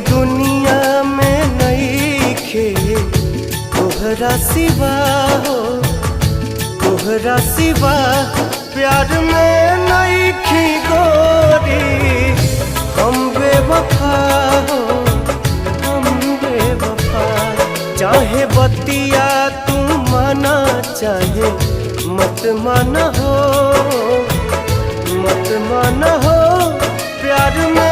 दुनिया में नईखे तोहरा सिवा हो, तोहरा सिवा प्यार में नईखी गोरी। हम बेवफा हो, हम बेवफा। चाहे बतिया तू माना, चाहे मत माना हो, मत माना हो। प्यार में